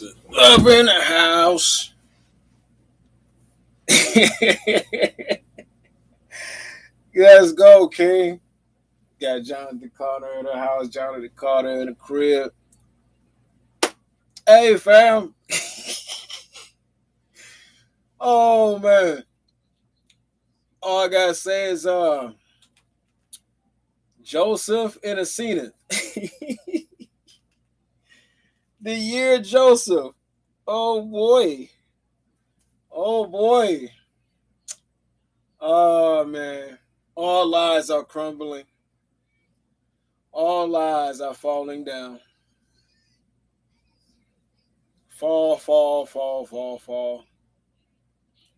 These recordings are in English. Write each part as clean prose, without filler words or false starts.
Up in the house. Let's go, King. Got Jonathan Carter in the house, Jonathan Carter in the crib. Hey, fam. Oh, man. All I got to say is Joseph Innocent. The year Joseph. Oh, boy. Oh, boy. Oh, man. All lies are crumbling. All lies are falling down. Fall, fall, fall, fall, fall.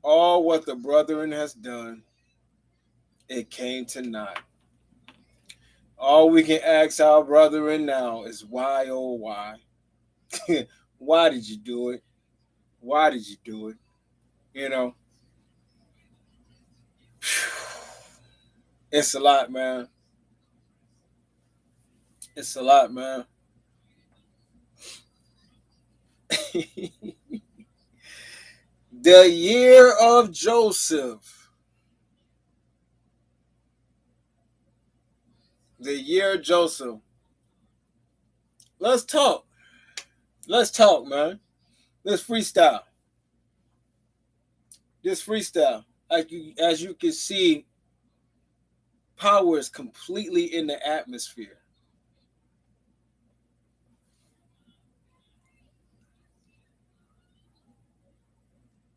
All what the brethren has done, it came to naught. All we can ask our brethren now is why, oh, why? Why did you do it? Why did you do it? You know, it's a lot, man. It's a lot, man. The year of Joseph. The year of Joseph. Let's talk. Let's talk, man. Let's freestyle. This freestyle. As you can see, power is completely in the atmosphere.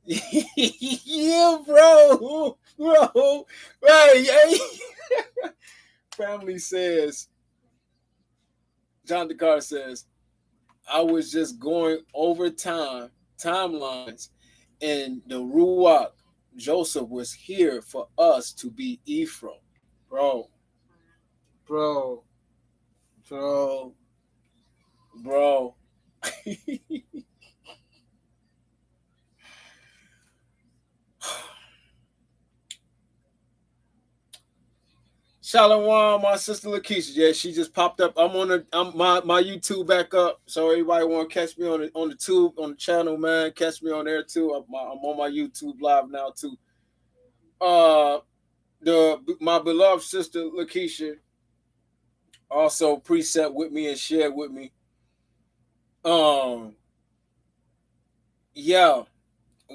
Yeah, bro, right? Family says, John DeCar says, I was just going over timelines, and the Ruach Joseph was here for us to be Ephraim, bro, bro, bro, bro. Shalom, my sister Lakeisha. Yeah, she just popped up. I'm my YouTube back up. So everybody want to catch me on the tube on the channel, man. Catch me on there too. I'm on my YouTube live now too. Uh, the my beloved sister Lakeisha also preset with me and shared with me. Um, yeah,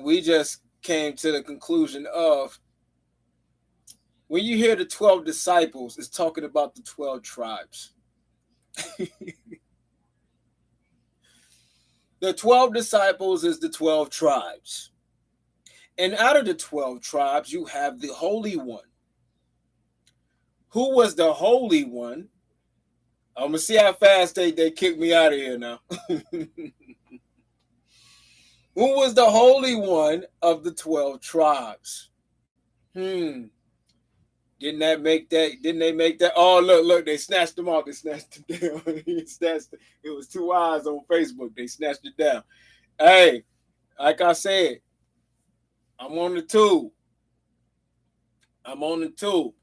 we just came to the conclusion of when you hear the 12 disciples, it's talking about the 12 tribes. The 12 disciples is the 12 tribes. And out of the 12 tribes, you have the Holy One. Who was the Holy One? I'm going to see how fast they kick me out of here now. Who was the Holy One of the 12 tribes? Didn't they make that? Oh, look, they snatched them off. They snatched it down. It was 2 eyes on Facebook. They snatched it down. Hey, like I said, I'm on the tube.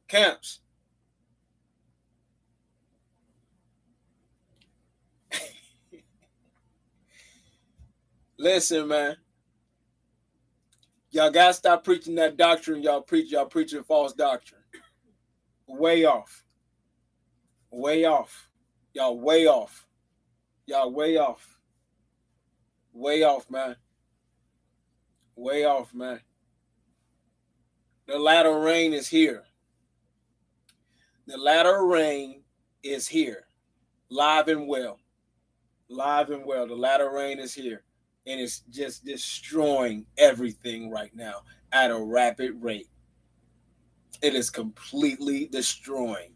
Camps. Listen, man. Y'all gotta stop preaching that doctrine. Y'all preaching false doctrine. Way off. Way off. Y'all way off. Y'all way off. Way off, man. Way off, man. The latter rain is here. The latter rain is here. Live and well. Live and well. The latter rain is here. And it's just destroying everything right now at a rapid rate. It is completely destroying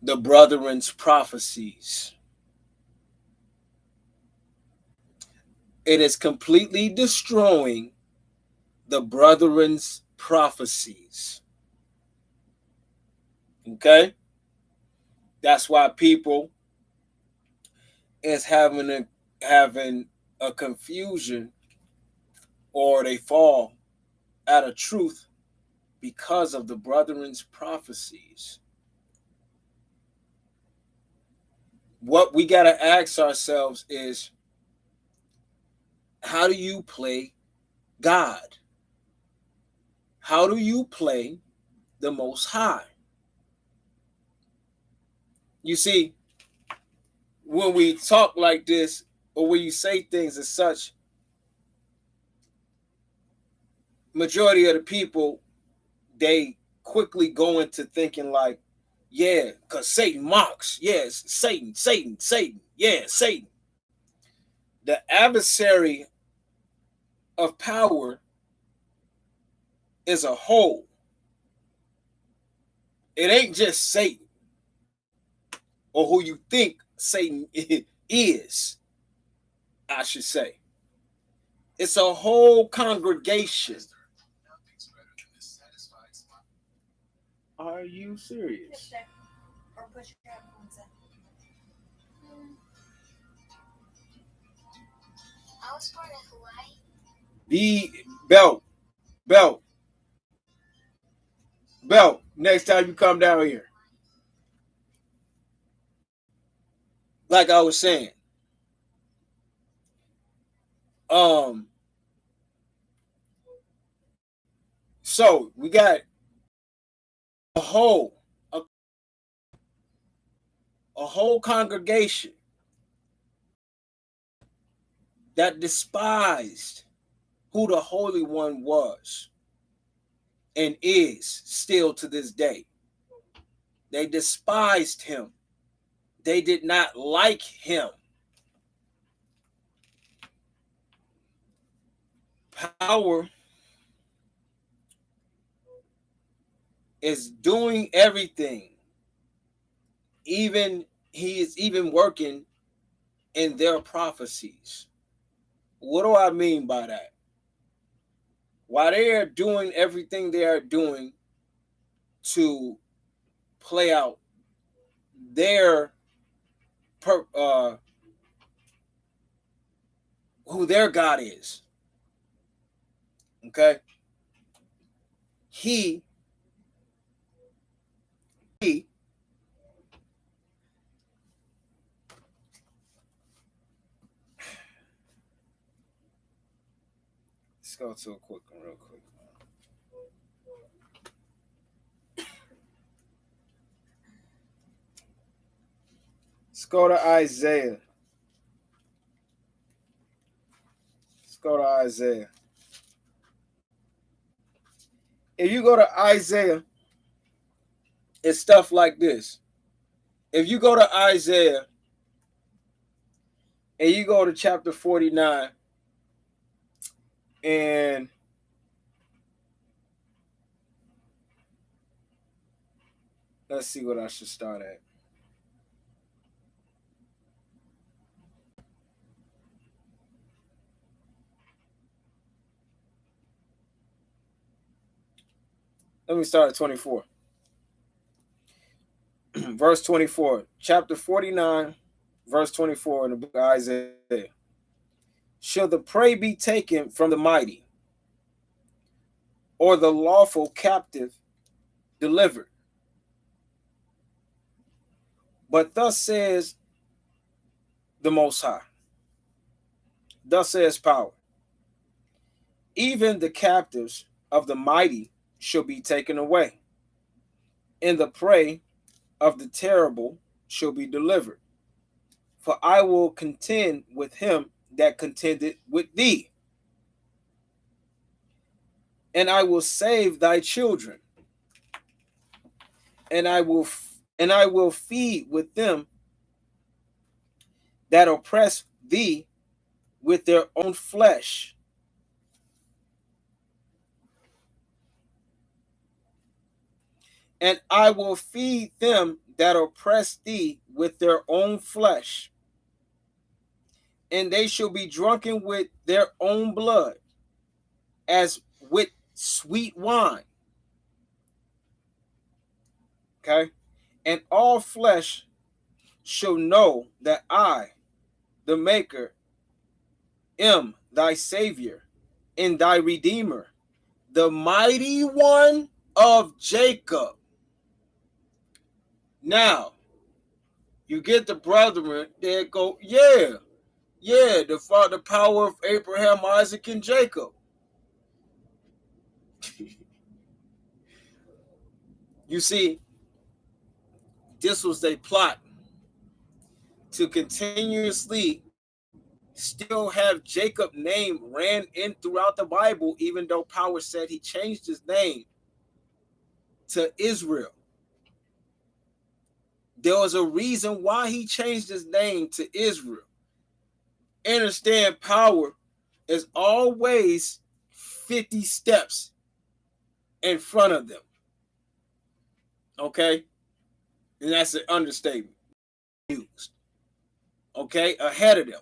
the brethren's prophecies. It is completely destroying the brethren's prophecies. Okay? That's why people is having a confusion, or they fall out of truth because of the brethren's prophecies. What we got to ask ourselves is, how do you play God? How do you play the Most High? You see, when we talk like this, or when you say things as such, majority of the people, they quickly go into thinking like, yeah, because Satan mocks. Yes, Satan, Satan, Satan. Yeah, Satan. The adversary of power is a whole. It ain't just Satan or who you think Satan is, I should say. It's a whole congregation. Are you serious? The belt, belt, belt. Next time you come down here. Like I was saying, um, so we got a whole, a whole congregation that despised who the Holy One was and is still to this day. They despised him. They did not like him. Power is doing everything. Even he is even working in their prophecies. What do I mean by that? While they are doing everything they are doing to play out their who their God is, okay? He let's go to a quick one real quick. Let's go to Isaiah. Let's go to Isaiah. If you go to Isaiah, it's stuff like this. If you go to Isaiah and you go to chapter 49 and let's see what I should start at. Let me start at 24. Verse 24. Chapter 49, verse 24 in the book of Isaiah. Shall the prey be taken from the mighty, or the lawful captive delivered? But thus says the Most High. Thus says power. Even the captives of the mighty shall be taken away, and the prey of the terrible shall be delivered. For I will contend with him that contended with thee, and I will save thy children, and I will feed with them that oppress thee with their own flesh. And I will feed them that oppress thee with their own flesh, and they shall be drunken with their own blood, as with sweet wine. Okay? And all flesh shall know that I, the Maker, am thy Savior and thy Redeemer, the mighty one of Jacob. Now, you get the brethren, they go, yeah, Yeah, the power of Abraham, Isaac, and Jacob. You see, this was a plot to continuously still have Jacob name ran in throughout the Bible, even though Power said he changed his name to Israel. There was a reason why he changed his name to Israel. Understand, Power is always 50 steps in front of them. Okay? And that's an understatement used. Okay? Ahead of them.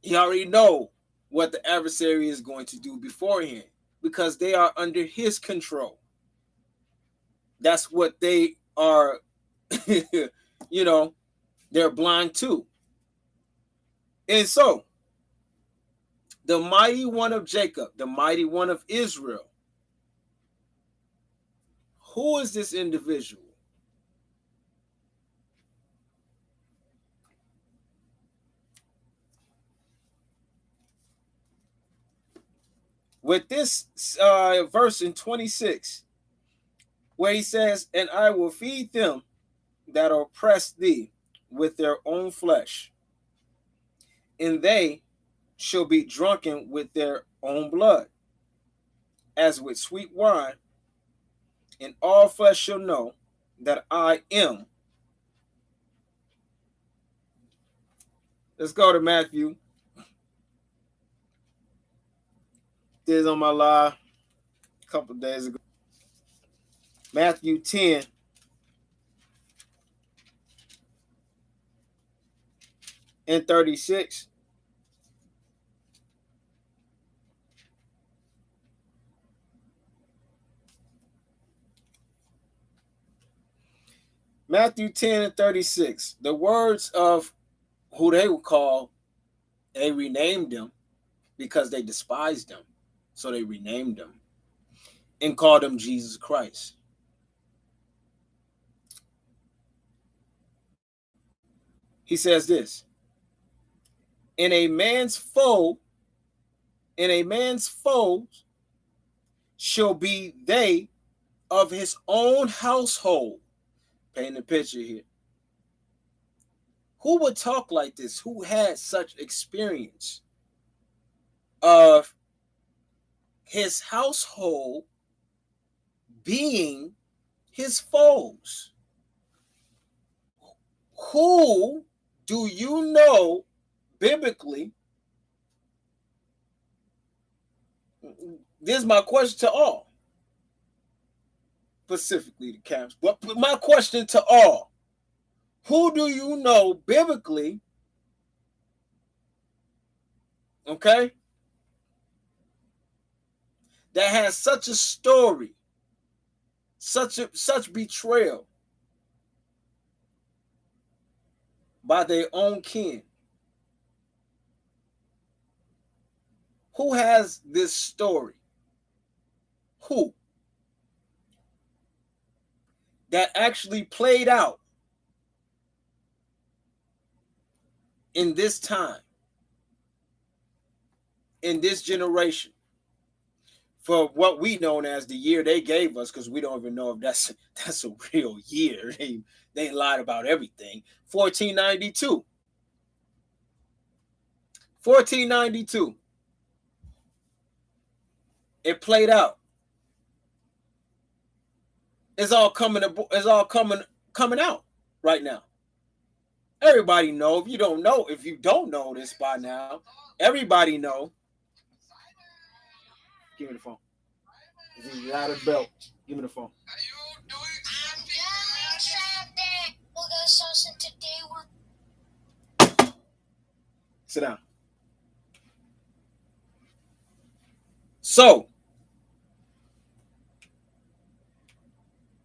He already know what the adversary is going to do beforehand because they are under his control. That's what they are, you know, they're blind to. And so, the mighty one of Jacob, the mighty one of Israel, who is this individual? With this verse in 26, where he says, "And I will feed them that oppress thee with their own flesh, and they shall be drunken with their own blood, as with sweet wine, and all flesh shall know that I am." Let's go to Matthew. This is on my live a couple of days ago. Matthew 10. And 36. Matthew 10 and 36. The words of who they would call, they renamed them because they despised them. So they renamed them and called him Jesus Christ. He says this: in a man's foes shall be they of his own household. Paint the picture here. Who would talk like this? Who had such experience of his household being his foes? Who do you know biblically? This is my question to all, specifically the camps. But my question to all: who do you know biblically? Okay, that has such a story, such betrayal by their own kin. Who has this story? Who? That actually played out in this time, in this generation, for what we known as the year they gave us, because we don't even know if that's a real year. They lied about everything. 1492. 1492. It played out. It's all coming out right now. Everybody know. If you don't know this by now, everybody know. Give me the phone. He's out of belt. Give me the phone. Sit down. So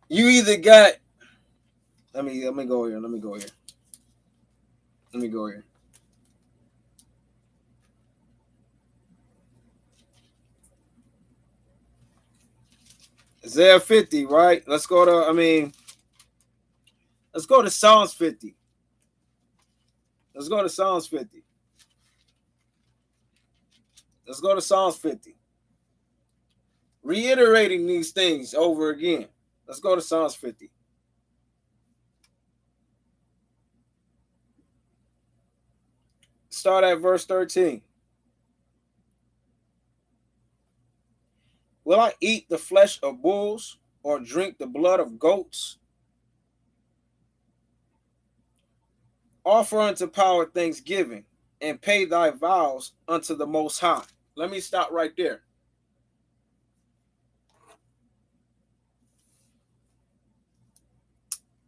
you either got. Let me go here. Let me go here. Isaiah 50, right? Let's go to Psalms 50. Let's go to Psalms 50. Let's go to Psalms 50. Reiterating these things over again. Let's go to Psalms 50. Start at verse 13. Will I eat the flesh of bulls or drink the blood of goats? Offer unto power thanksgiving and pay thy vows unto the Most High. Let me stop right there.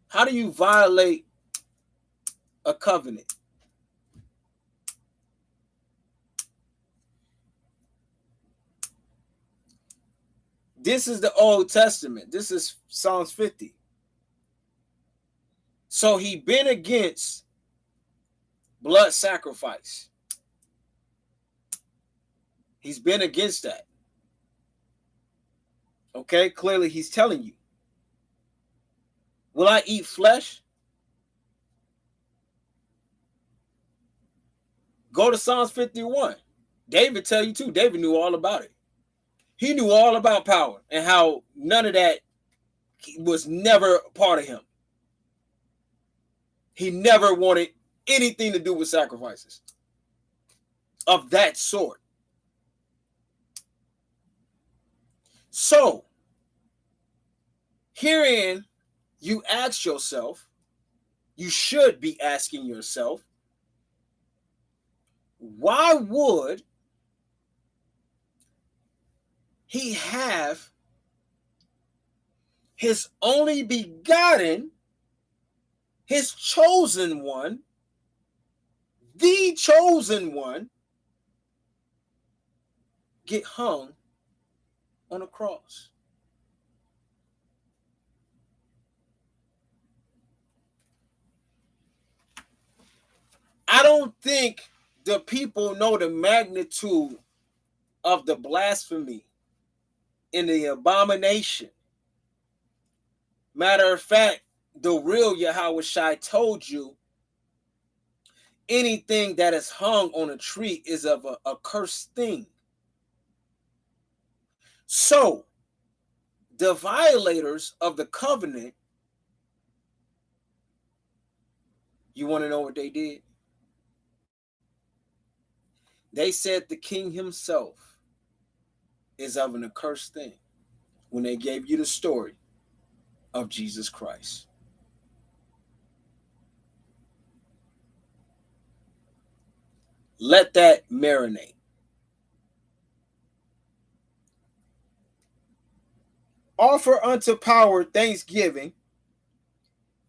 How do you violate a covenant? This is the Old Testament. This is Psalms 50. So he been against blood sacrifice. He's been against that. Okay, clearly he's telling you. Will I eat flesh? Go to Psalms 51. David tell you too. David knew all about it. He knew all about power and how none of that was never part of him. He never wanted anything to do with sacrifices of that sort. So, herein, you ask yourself, you should be asking yourself, why would he have his only begotten, his chosen one, the chosen one, get hung on a cross? I don't think the people know the magnitude of the blasphemy and the abomination. Matter of fact, the real Yahweh Shai told you anything that is hung on a tree is of a cursed thing. So, the violators of the covenant, you want to know what they did? They said the king himself is of an accursed thing when they gave you the story of Jesus Christ. Let that marinate. Offer unto power thanksgiving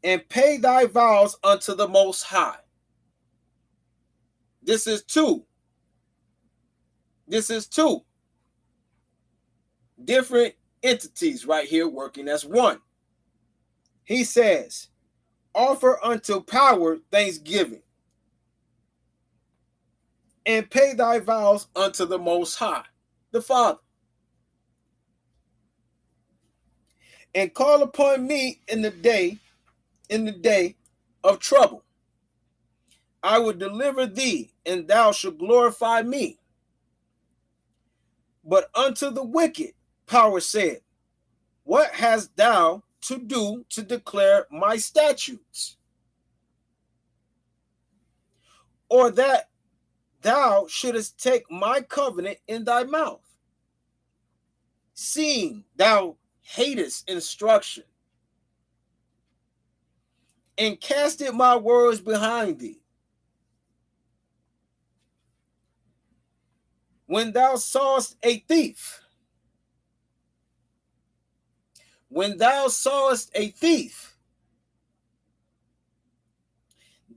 and pay thy vows unto the Most High. This is two. This is two different entities right here working as one. He says, offer unto power thanksgiving and pay thy vows unto the Most High, the Father. And call upon me in the day of trouble. I will deliver thee, and thou shalt glorify me. But unto the wicked, power said, what hast thou to do to declare my statutes? Or that thou shouldest take my covenant in thy mouth, seeing thou hatest instruction, and casted my words behind thee. When thou sawest a thief,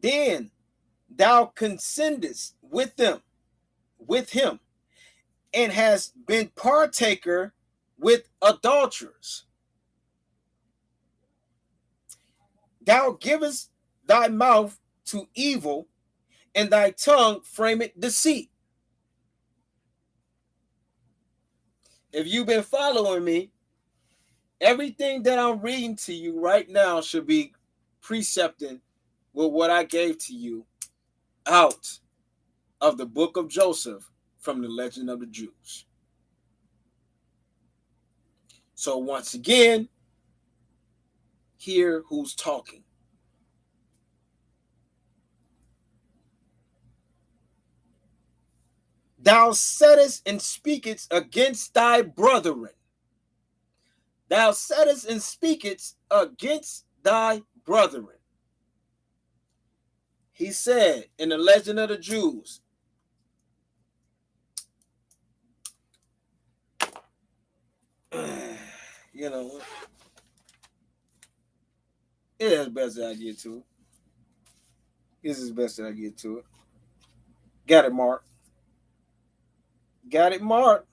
then thou consentest with him, and hast been partaker with adulterers. Thou givest thy mouth to evil, and thy tongue frameth deceit. If you've been following me, everything that I'm reading to you right now should be precepting with what I gave to you out of the book of Joseph from the Legend of the Jews. So once again, hear who's talking. Thou saidest and speakest against thy brethren. Thou saidest and speakest against thy brethren. He said in the Legend of the Jews, you know, it is best that I get to it. This is best that I get to it. Got it, Mark. Got it, Mark.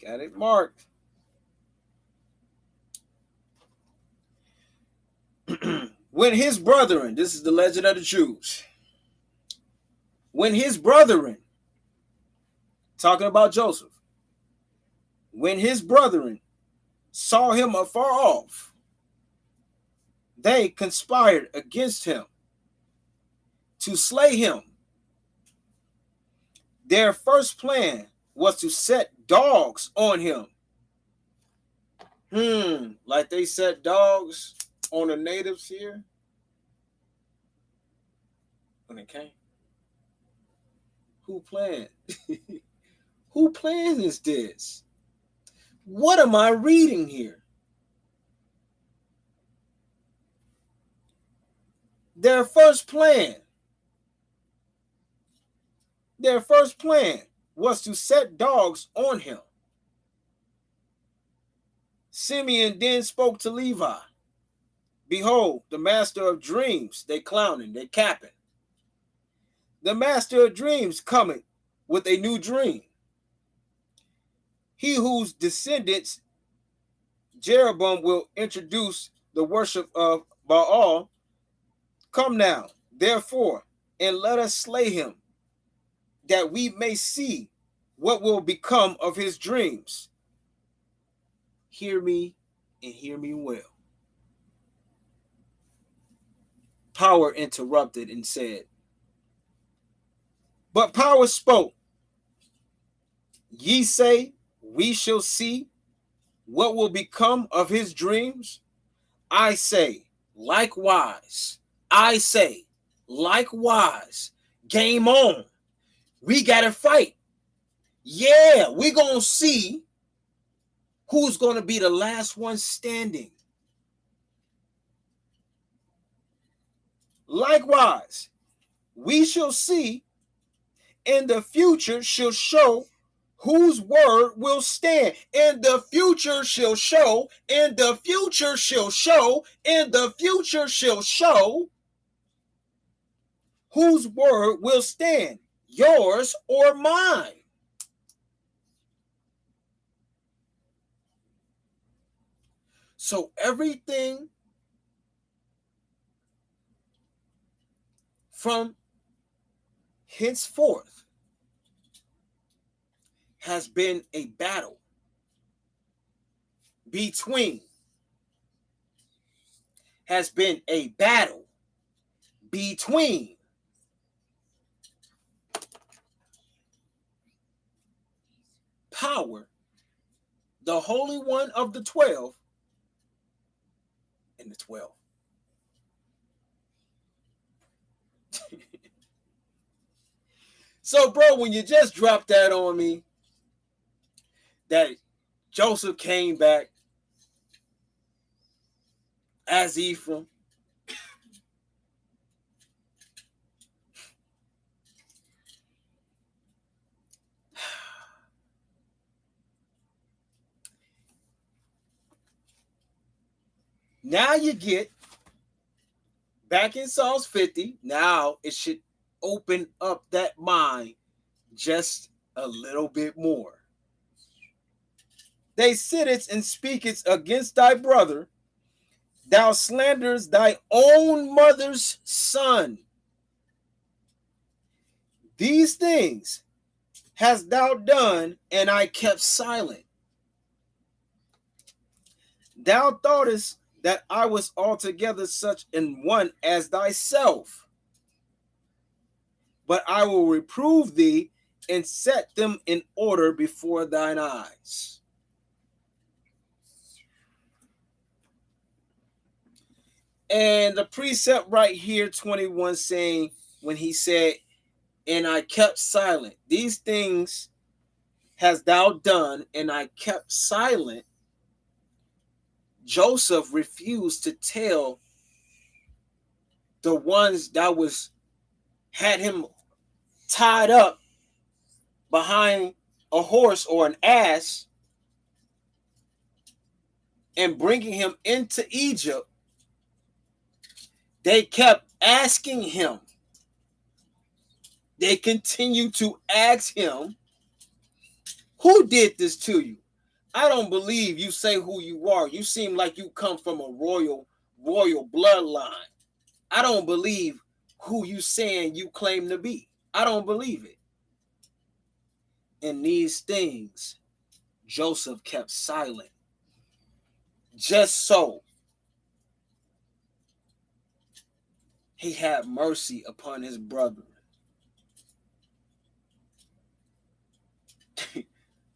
Got it marked. When his brethren, this is the Legend of the Jews. When his brethren, talking about Joseph, when his brethren saw him afar off, they conspired against him to slay him. Their first plan was to set dogs on him. Like they set dogs on the natives here when it came. Who planned? Who planned is this? What am I reading here? Their first plan was to set dogs on him. Simeon then spoke to Levi. Behold, the master of dreams, they clowning, they capping. The master of dreams coming with a new dream. He whose descendants Jeroboam will introduce the worship of Baal. Come now, therefore, and let us slay him, that we may see what will become of his dreams. Hear me and hear me well. Power interrupted and said, but Power spoke. Ye say, we shall see what will become of his dreams? I say, likewise. I say, likewise. Game on. We got to fight. Yeah, we're going to see who's going to be the last one standing. Likewise, we shall see, and the future shall show whose word will stand. And the future shall show, and the future shall show, and the future shall show whose word will stand, yours or mine. So everything from henceforth has been a battle between Power, the Holy One of the 12, and the 12. So, bro, when you just dropped that on me, that Joseph came back as Ephraim, now you get back in Psalms 50. Now it should open up that mind just a little bit more. They sittest and speakest against thy brother. Thou slanderest thy own mother's son. These things hast thou done, and I kept silent. Thou thoughtest that I was altogether such an one as thyself. But I will reprove thee and set them in order before thine eyes. And the precept right here, 21, saying, when he said, and I kept silent, these things hast thou done, and I kept silent. Joseph refused to tell the ones that had him tied up behind a horse or an ass and bringing him into Egypt. They kept asking him. They continued to ask him, who did this to you? I don't believe you say who you are. You seem like you come from a royal bloodline. I don't believe who you saying you claim to be. I don't believe it. And these things, Joseph kept silent. Just so he had mercy upon his brethren.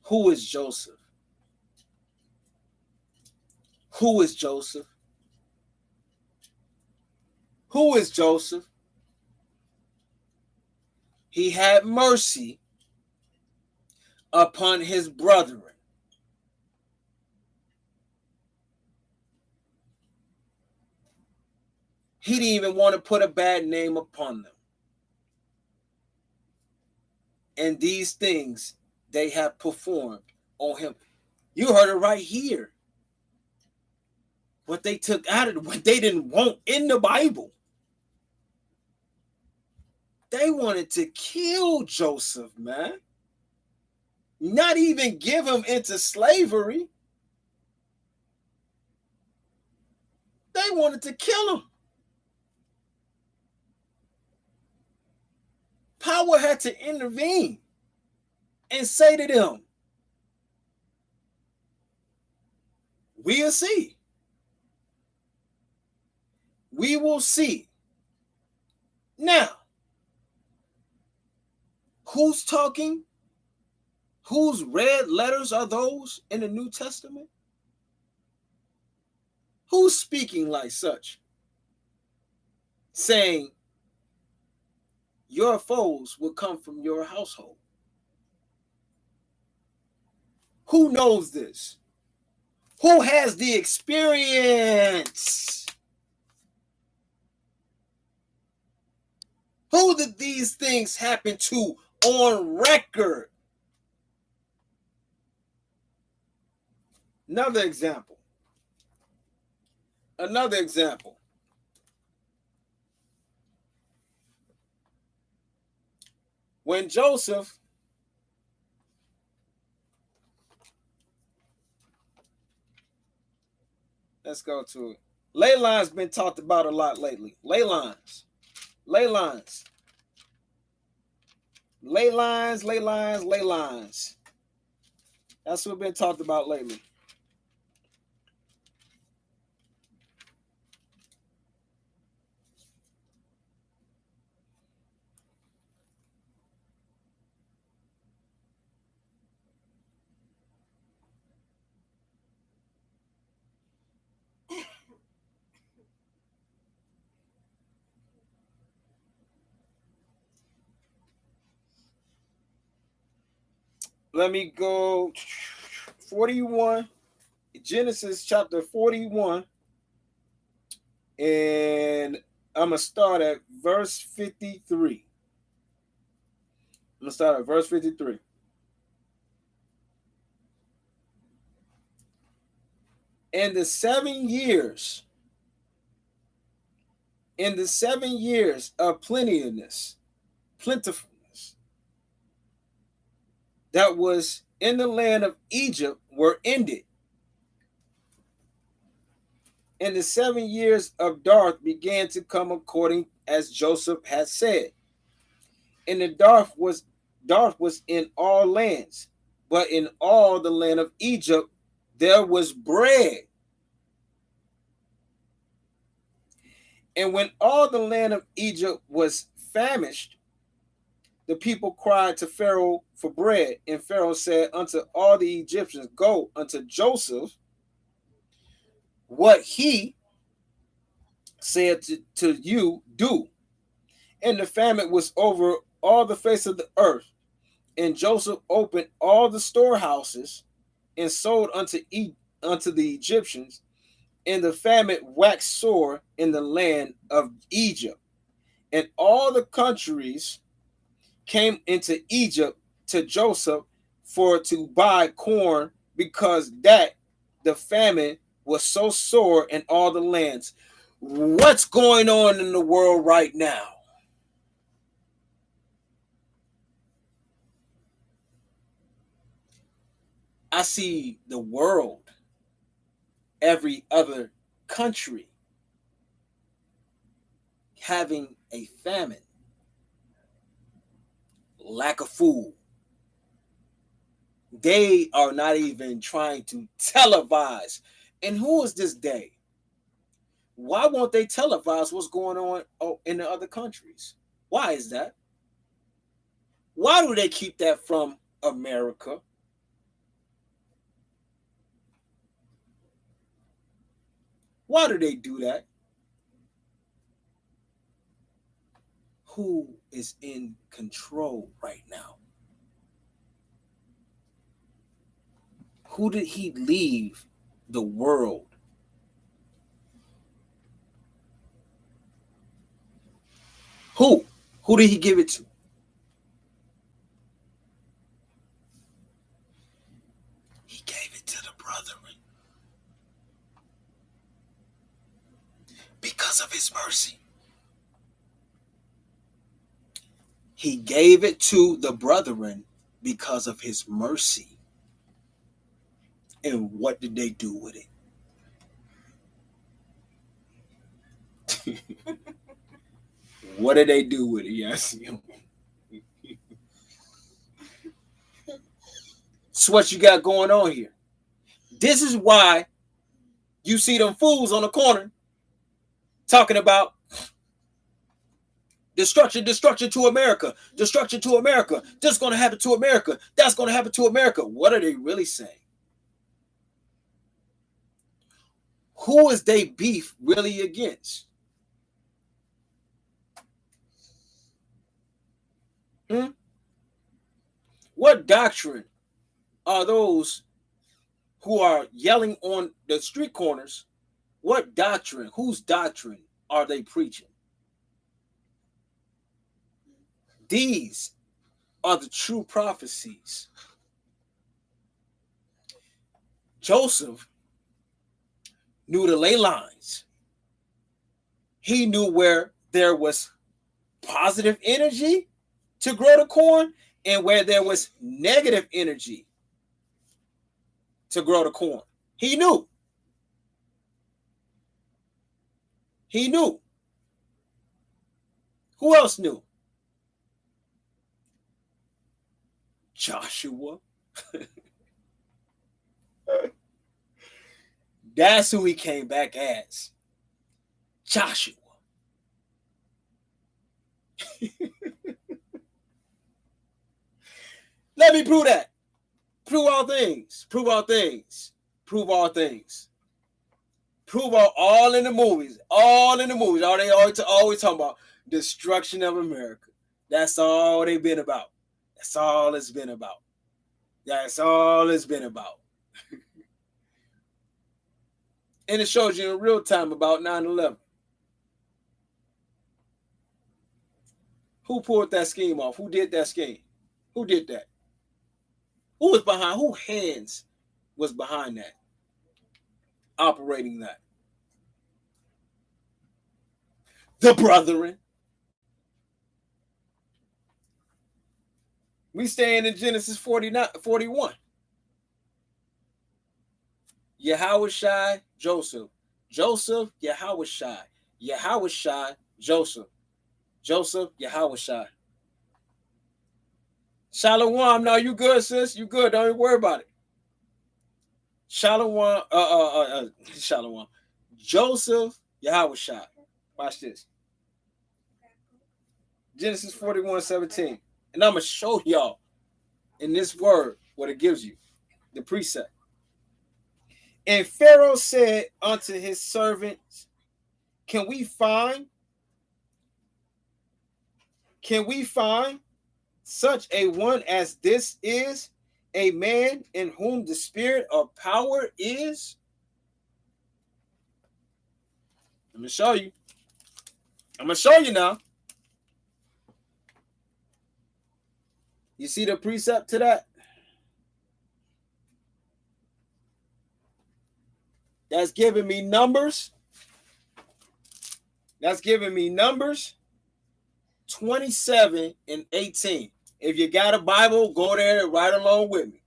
Who is Joseph? Who is Joseph? Who is Joseph? He had mercy upon his brethren. He didn't even want to put a bad name upon them. And these things they have performed on him. You heard it right here. What they took out of what they didn't want in the Bible. They wanted to kill Joseph, man. Not even give him into slavery. They wanted to kill him. Power had to intervene and say to them, we'll see. We will see. Now, who's talking? Whose red letters are those in the New Testament? Who's speaking like such? Saying, your foes will come from your household. Who knows this? Who has the experience? Who did these things happen to on record? Another example. When Joseph let's go to it. Ley lines been talked about a lot lately. Ley lines. That's what's been talked about lately. Let me go 41, Genesis chapter 41, and I'm going to start at verse 53. In the 7 years of plentifulness that was in the land of Egypt were ended. And the 7 years of dearth began to come according as Joseph had said. And the dearth was in all lands, but in all the land of Egypt there was bread. And when all the land of Egypt was famished, the people cried to Pharaoh for bread. And Pharaoh said unto all the Egyptians, go unto Joseph, what he said to you, do. And the famine was over all the face of the earth. And Joseph opened all the storehouses and sold unto the Egyptians. And the famine waxed sore in the land of Egypt. And all the countries came into Egypt to Joseph for to buy corn, because that the famine was so sore in all the lands. What's going on in the world right now? I see the world, every other country having a famine, lack of food. They are not even trying to televise. And who is this day? Why won't they televise what's going on in the other countries? Why is that? Why do they keep that from America? Why do they do that? Who is in control right now? Who did he leave the world? Who? Who did he give it to? He gave it to the brethren because of his mercy. He gave it to the brethren because of his mercy. And what did they do with it? What did they do with it? Yes. It's what you got going on here. This is why you see them fools on the corner talking about destruction to America, destruction to America. This is going to happen to America. That's going to happen to America. What are they really saying? Who is they beef really against? What doctrine are those who are yelling on the street corners? What doctrine, whose doctrine are they preaching? These are the true prophecies. Joseph knew the ley lines. He knew where there was positive energy to grow the corn and where there was negative energy to grow the corn. He knew. He knew. Who else knew? Joshua. That's who he came back as. Joshua. Let me prove that. Prove all things. Prove all things. Prove all things. Prove all in the movies. All in the movies. All they always talking about destruction of America. That's all they've been about. That's all it's been about. That's all it's been about. And it shows you in real time about 9/11. Who pulled that scheme off? Who did that scheme? Who did that? Who was behind? Who hands was behind that? Operating that? The brethren. We staying in Genesis 41. Yahushai, Joseph. Joseph, Yahushai. Yahushai, Joseph. Joseph, Yahushai. Shalom. No, you good, sis? You good. Don't even worry about it. Shalom. Shalom. Joseph, Yahushai. Watch this. Genesis 41:17. And I'm going to show y'all in this word what it gives you, the precept. And Pharaoh said unto his servants, Can we find such a one as this is, a man in whom the spirit of power is? Let me show you. I'm going to show you now. You see the precept to that? That's giving me Numbers. That's giving me Numbers 27 and 18. If you got a Bible, go there and ride along with me.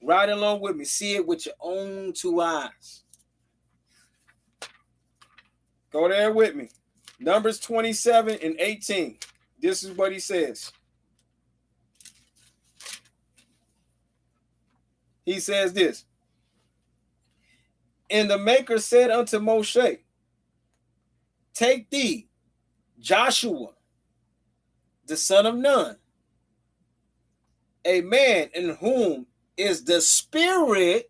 Ride along with me. See it with your own two eyes. Go there with me. Numbers 27 and 18. This is what he says. He says this. And the Maker said unto Moshe, Take thee Joshua, the son of Nun, a man in whom is the spirit.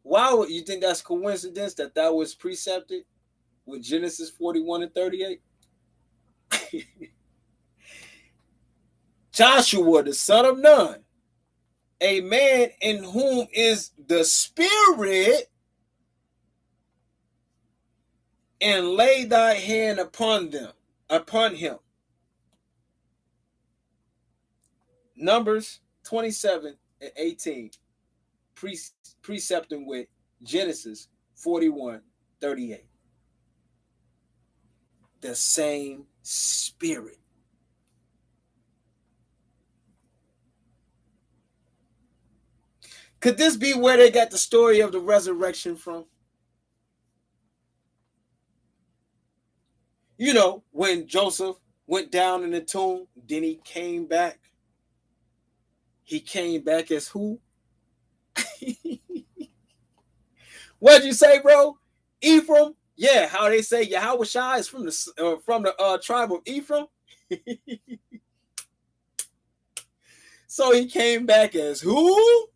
Why would you think that's coincidence that was precepted with Genesis 41 and 38? Joshua, the son of Nun, a man in whom is the spirit, and lay thy hand upon him. Numbers 27 and 18, precepting with Genesis 41:38. The same spirit. Could this be where they got the story of the resurrection from? You know, when Joseph went down in the tomb, then he came back. He came back as who? What'd you say, bro? Ephraim? Yeah, how they say Yahushua is from the tribe of Ephraim. So he came back as who?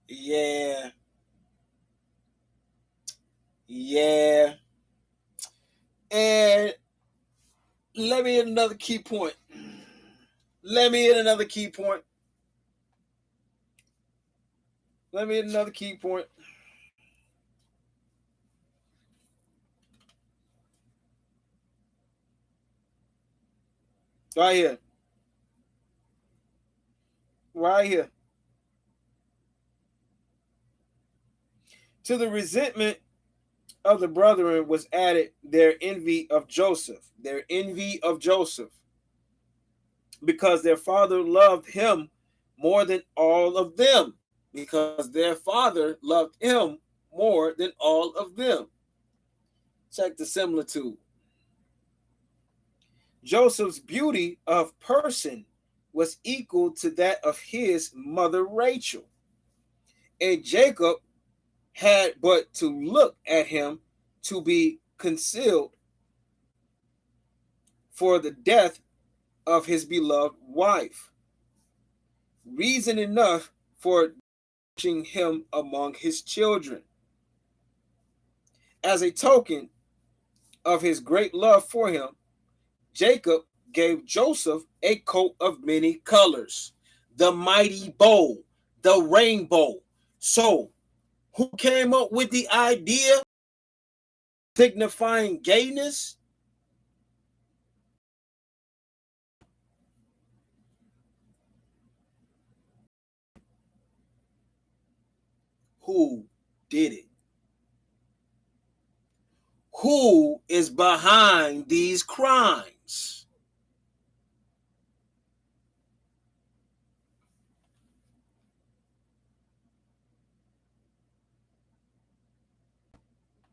Yeah. And let me hit another key point. Let me hit another key point. Right here. To the resentment of the brethren was added their envy of Joseph. Because their father loved him more than all of them. Check the similitude. Joseph's beauty of person was equal to that of his mother Rachel. And Jacob had but to look at him to be concealed for the death of his beloved wife. Reason enough for judging him among his children. As a token of his great love for him, Jacob gave Joseph a coat of many colors, the mighty bow, the rainbow. So, who came up with the idea signifying gayness? Who did it? Who is behind these crimes?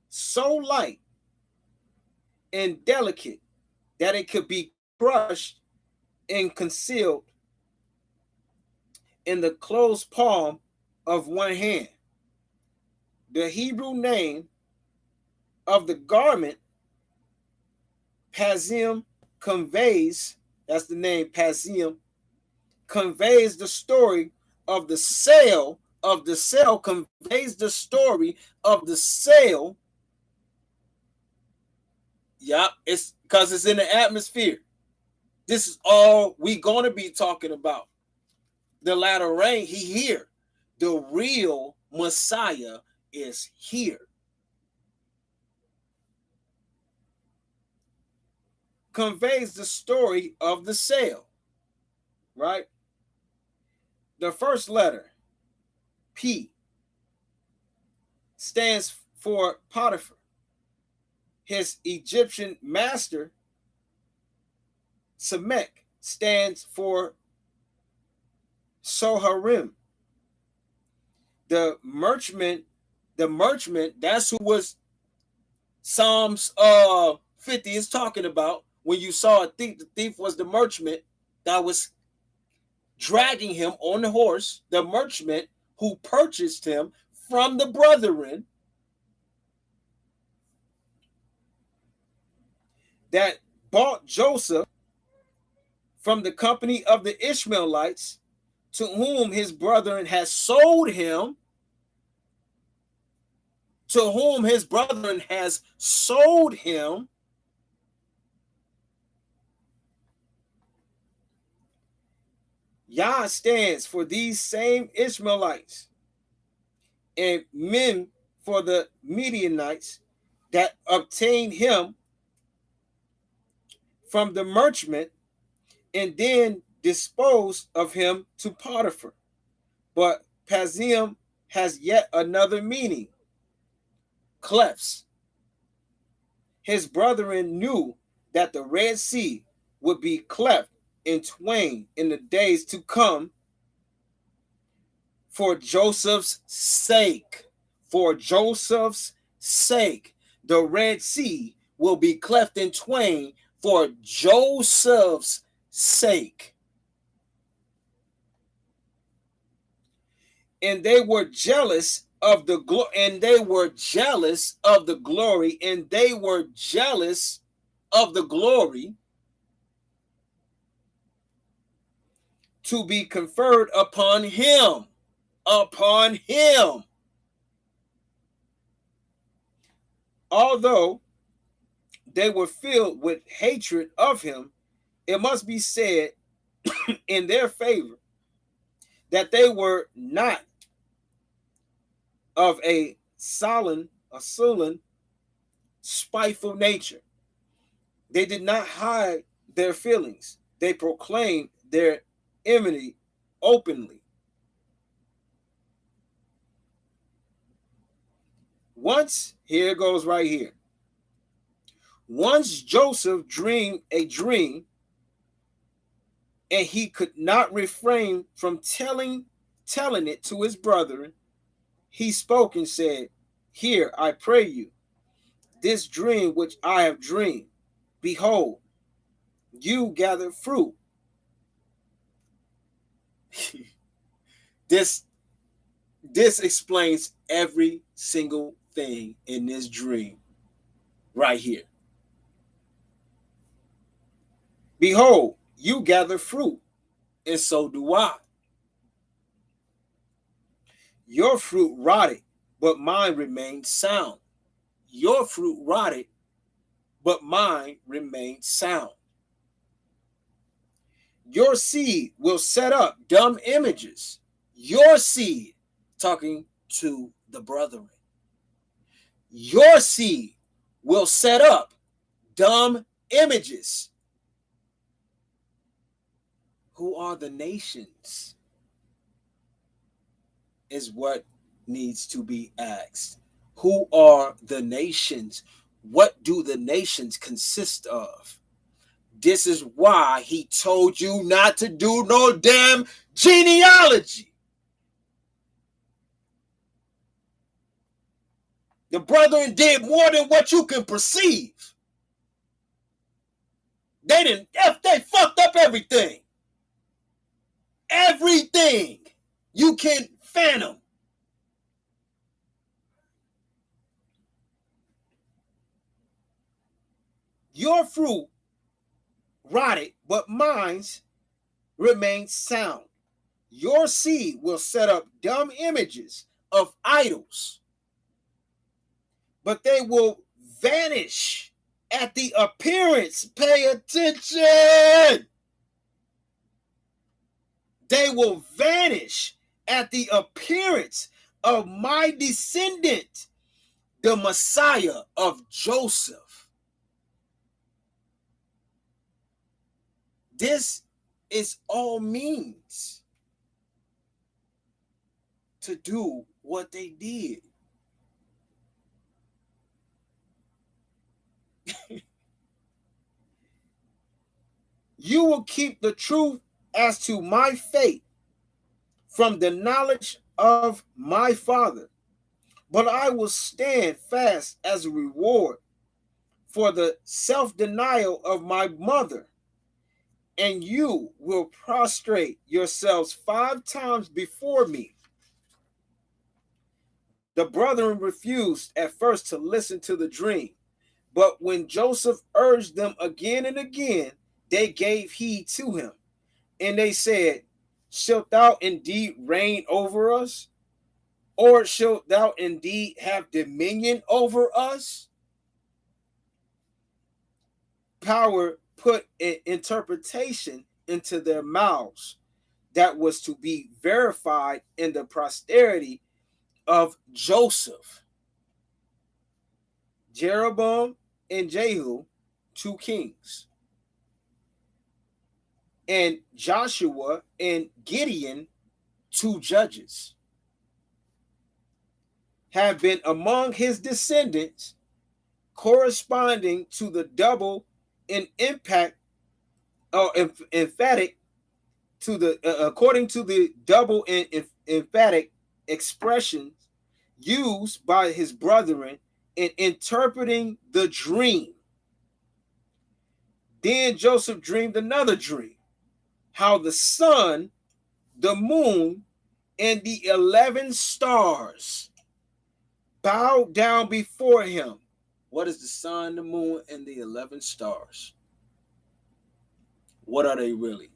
So light and delicate that it could be crushed and concealed in the closed palm of one hand. The Hebrew name of the garment, Pazim, conveys, that's the name Pazim, conveys the story of the sale conveys the story of the sale. Yep, it's because it's in the atmosphere. This is all we gonna be talking about. The latter rain, he here. The real Messiah is here. Conveys the story of the sale, right? The first letter, P, stands for Potiphar. His Egyptian master, Samek, stands for Soharim. The merchant, that's who was Psalms 50 is talking about. When you saw a thief, the thief was the merchant that was dragging him on the horse, the merchant who purchased him from the brethren that bought Joseph from the company of the Ishmaelites, to whom his brethren has sold him, Yah stands for these same Ishmaelites, and Mem for the Midianites that obtained him from the merchant and then disposed of him to Potiphar. But Pazim has yet another meaning, clefts. His brethren knew that the Red Sea would be cleft in twain in the days to come for Joseph's sake. For Joseph's sake, the Red Sea will be cleft in twain for Joseph's sake. And they were jealous of the glory, and they were jealous of the glory, and they were jealous of the glory to be conferred upon him. Although they were filled with hatred of him, it must be said in their favor that they were not of a sullen, spiteful nature. They did not hide their feelings. They proclaimed their enmity openly. Once, here it goes right here. Once Joseph dreamed a dream, and he could not refrain from telling it to his brethren. He spoke and said, "Hear, I pray you, this dream which I have dreamed. Behold, you gather fruit." This explains every single thing in this dream right here. Behold, you gather fruit, and so do I. Your fruit rotted, but mine remained sound. Your fruit rotted, but mine remained sound. Your seed will set up dumb images. Your seed, talking to the brethren. Your seed will set up dumb images. Who are the nations? Is what needs to be asked. Who are the nations? What do the nations consist of? This is why he told you not to do no damn genealogy. The brethren did more than what you can perceive. They fucked up everything. Everything you can fathom. Your fruit rotted, but mine remains sound. Your seed will set up dumb images of idols, but they will vanish at the appearance. Pay attention. They will vanish at the appearance of my descendant, the Messiah of Joseph. This is all means to do what they did. You will keep the truth as to my fate from the knowledge of my Father, but I will stand fast as a reward for the self-denial of my mother, and you will prostrate yourselves 5 times before me. The brethren refused at first to listen to the dream, but when Joseph urged them again and again, they gave heed to him. And they said, shalt thou indeed reign over us? Or shalt thou indeed have dominion over us? Power put an interpretation into their mouths that was to be verified in the posterity of Joseph. Jeroboam and Jehu, 2 kings. And Joshua and Gideon, 2 judges, have been among his descendants, corresponding to the double in impact or emphatic to the according to the double and emphatic expressions used by his brethren in interpreting the dream. Then Joseph dreamed another dream, how the sun, the moon, and the 11 stars bowed down before him. What is the sun, the moon, and the 11 stars? What are they really?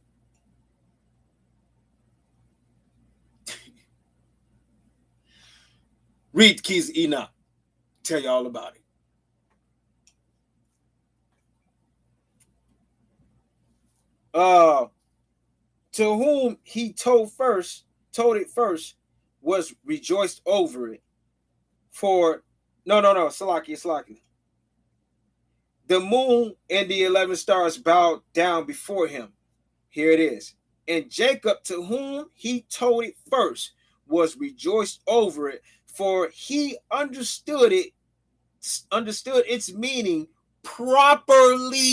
Read the Keys of Enoch. Tell you all about it. To whom he told it first, was rejoiced over it. For Salaki. The moon and the 11 stars bowed down before him. Here it is. And Jacob, to whom he told it first, was rejoiced over it, for he understood its meaning properly.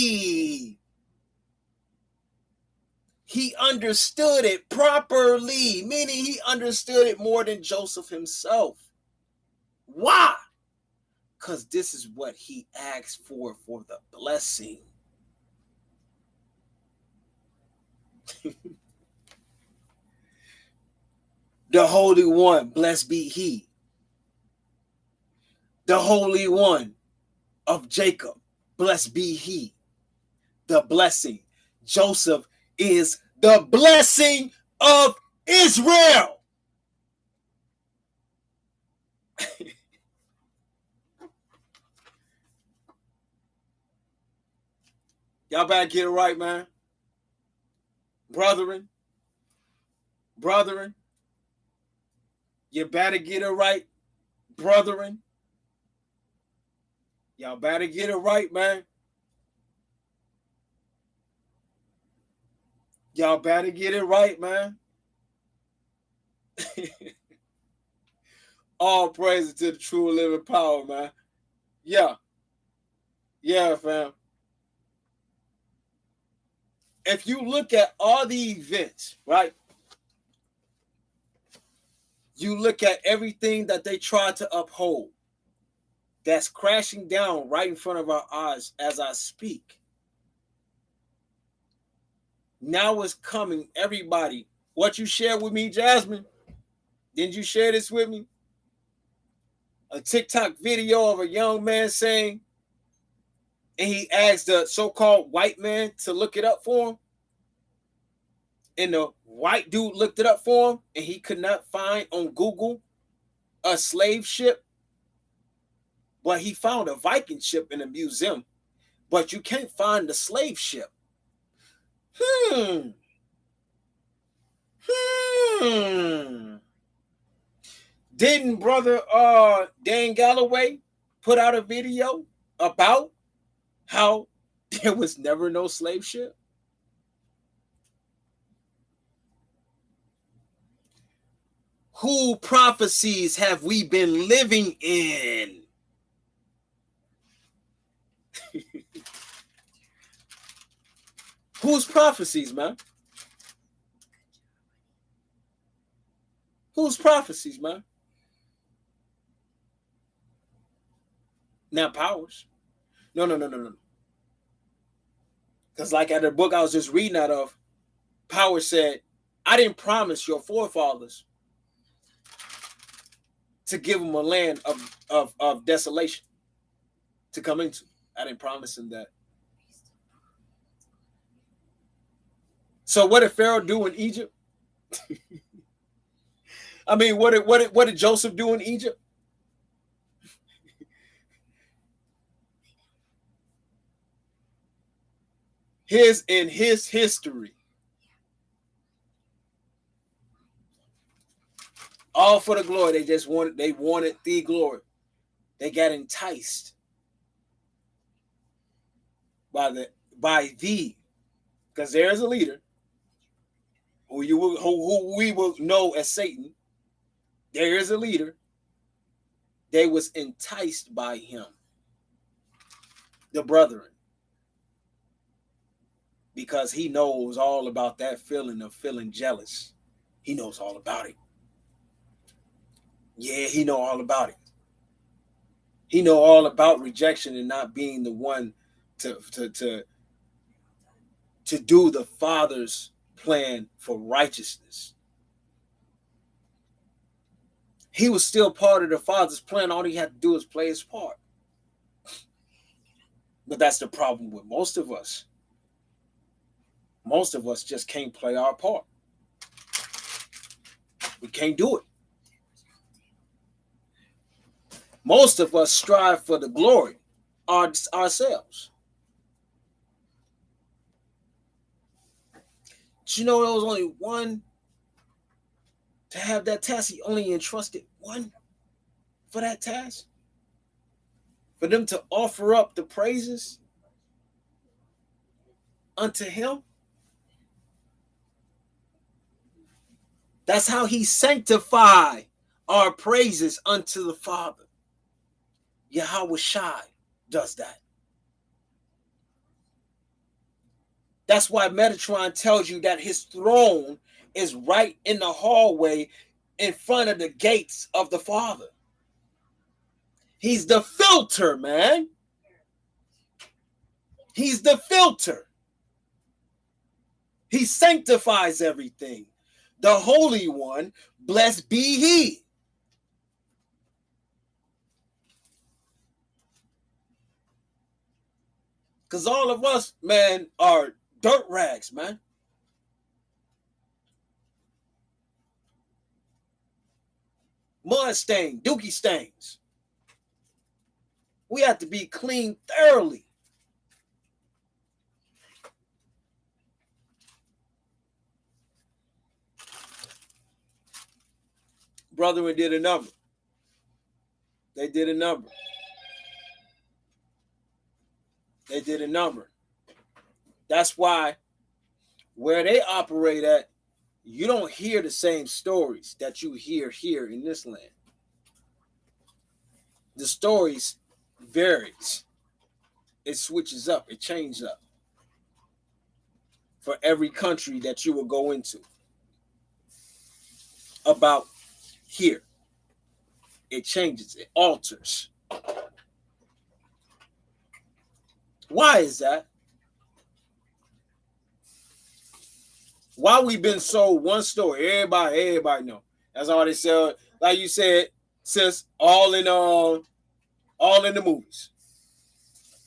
He understood it properly, meaning he understood it more than Joseph himself. Why? Because this is what he asked for the blessing. The Holy One, blessed be he. The Holy One of Jacob, blessed be he. The blessing. Joseph is the blessing of Israel. Y'all better get it right, man. Brethren, you better get it right, brethren. Y'all better get it right, man. Y'all better get it right, man. All praises to the true living power, man. Yeah, fam. If you look at all the events, right? You look at everything that they try to uphold, that's crashing down right in front of our eyes as I speak. Now it's coming, everybody. What you shared with me, Jasmine? Didn't you share this with me? A TikTok video of a young man saying, and he asked the so-called white man to look it up for him, and the white dude looked it up for him, and he could not find on Google a slave ship, but he found a Viking ship in a museum, but you can't find the slave ship. Didn't brother Dan Galloway put out a video about how there was never no slave ship? Who prophecies have we been living in? Whose prophecies, man? Whose prophecies, man? Not Powers. No. Because like at the book I was just reading out of, Powers said, I didn't promise your forefathers to give them a land of desolation to come into. I didn't promise him that. So what did Pharaoh do in Egypt? I mean, what did Joseph do in Egypt? In his history. All for the glory. They wanted the glory. They got enticed by the because there's a leader who we will know as Satan. There is a leader. They was enticed by him, the brethren, because he knows all about that feeling of feeling jealous. He knows all about it. Yeah, he know all about it. He know all about rejection and not being the one to do the Father's plan for righteousness. He was still part of the Father's plan. All he had to do is play his part. But that's the problem with most of us. Most of us just can't play our part. We can't do it. Most of us strive for the glory ourselves. But you know, there was only one to have that task. He only entrusted one for that task. For them to offer up the praises unto him. That's how he sanctified our praises unto the Father. Yahweh Shai does that. That's why Metatron tells you that his throne is right in the hallway in front of the gates of the Father. He's the filter, man. He's the filter. He sanctifies everything. The Holy One, blessed be he. Because all of us, man, are dirt rags, man. Mud stain, dookie stains. We have to be cleaned thoroughly. Brethren did a number. They did a number. They did a number. That's why where they operate at, you don't hear the same stories that you hear here in this land. The stories varies. It switches up. It changes up for every country that you will go into. About here. It changes. It alters. Why is that? Why we been sold one story? Everybody know. That's all they sell. Like you said, sis, all in the movies.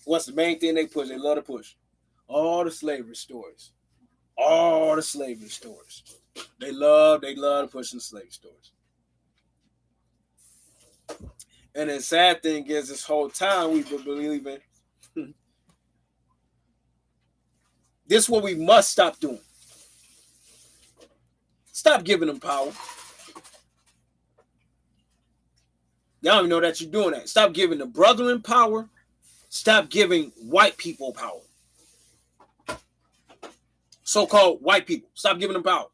What's the main thing they push? They love to push all the slavery stories. All the slavery stories. They love to push the slavery stories. And the sad thing is, this whole time we've been believing this is what we must stop doing. Stop giving them power. Y'all don't even know that you're doing that. Stop giving the brethren power. Stop giving white people power. So-called white people. Stop giving them power.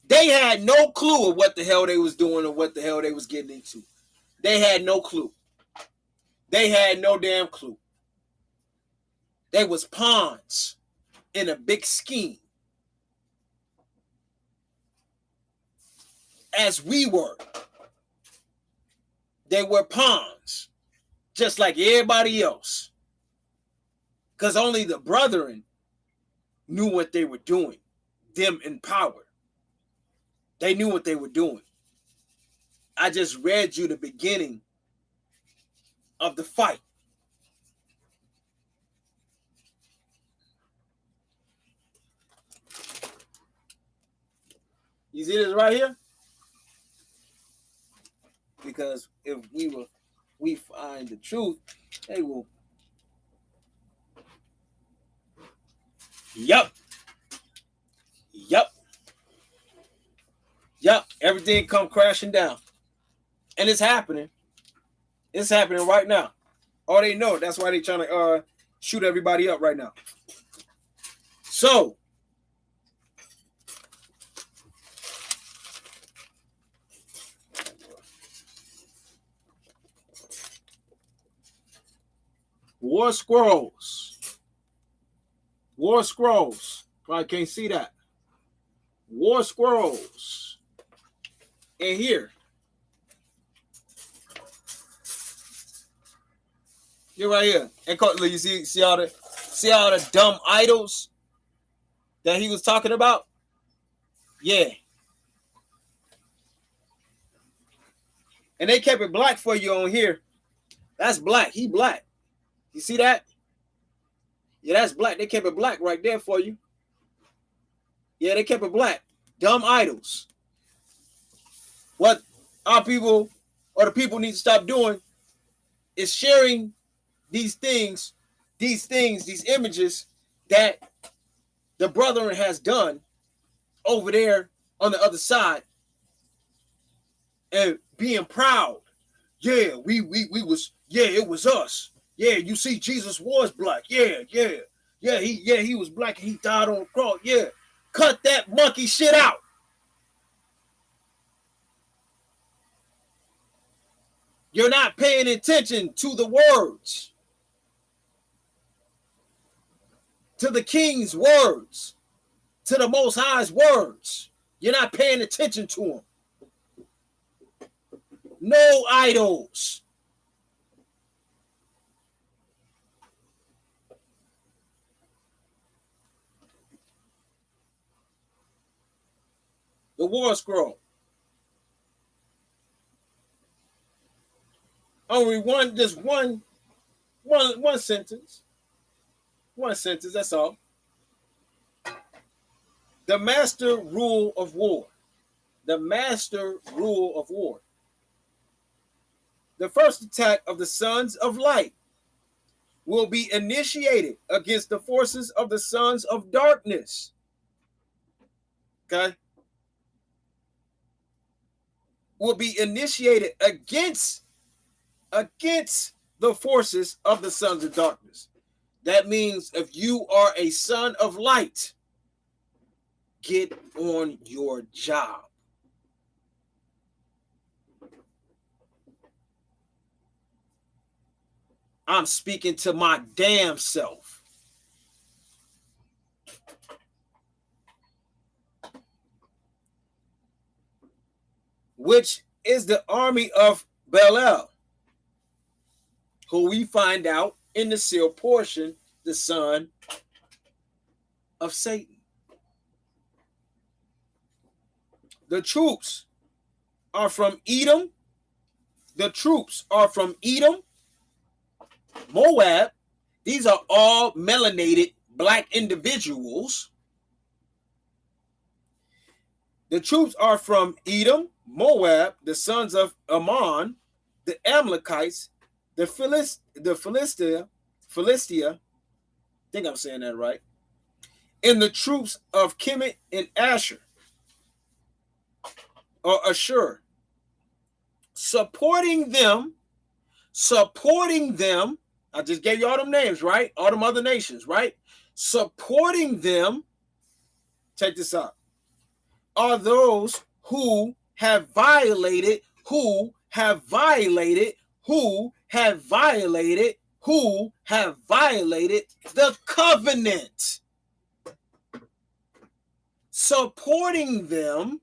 They had no clue of what the hell they was doing or what the hell they was getting into. They had no clue. They had no damn clue. They was pawns in a big scheme. As we were. They were pawns. Just like everybody else. Because only the brethren knew what they were doing. Them in power. They knew what they were doing. I just read you the beginning of the fight. You see this right here? Because if we find the truth, they will. Yup. Everything come crashing down. And it's happening. It's happening right now. Oh, they know. That's why they're trying to shoot everybody up right now. So, War Scrolls. War Scrolls. Probably can't see that. War Scrolls. And here. You're right here. And you see all the dumb idols that he was talking about? Yeah. And they kept it black for you on here. That's black. He black. You see that? Yeah, that's black. They kept it black right there for you. Yeah, they kept it black. Dumb idols. What our people or the people need to stop doing is sharing these images that the brethren has done over there on the other side and being proud. Yeah, we was, yeah, it was us. Yeah, you see, Jesus was black. Yeah, he was black and he died on the cross. Yeah, cut that monkey shit out. You're not paying attention to the words, to the King's words, to the Most High's words. You're not paying attention to them. No idols. The War Scroll. Only one sentence. One sentence, that's all. The master rule of war. The master rule of war. The first attack of the sons of light will be initiated against the forces of the sons of darkness. Okay? Will be initiated against the forces of the sons of darkness. That means if you are a son of light, get on your job. I'm speaking to my damn self. Which is the army of Belial, who we find out in the sealed portion, the son of Satan. The troops are from Edom. The troops are from Edom, Moab, these are all melanated black individuals. The troops are from Edom, Moab, the sons of Ammon, the Amalekites, the Philistia, I think I'm saying that right, and the troops of Kemet and Asher, or Ashur, supporting them. I just gave you all them names, right? All them other nations, right? Supporting them, check this out, are those who have violated the covenant. Supporting them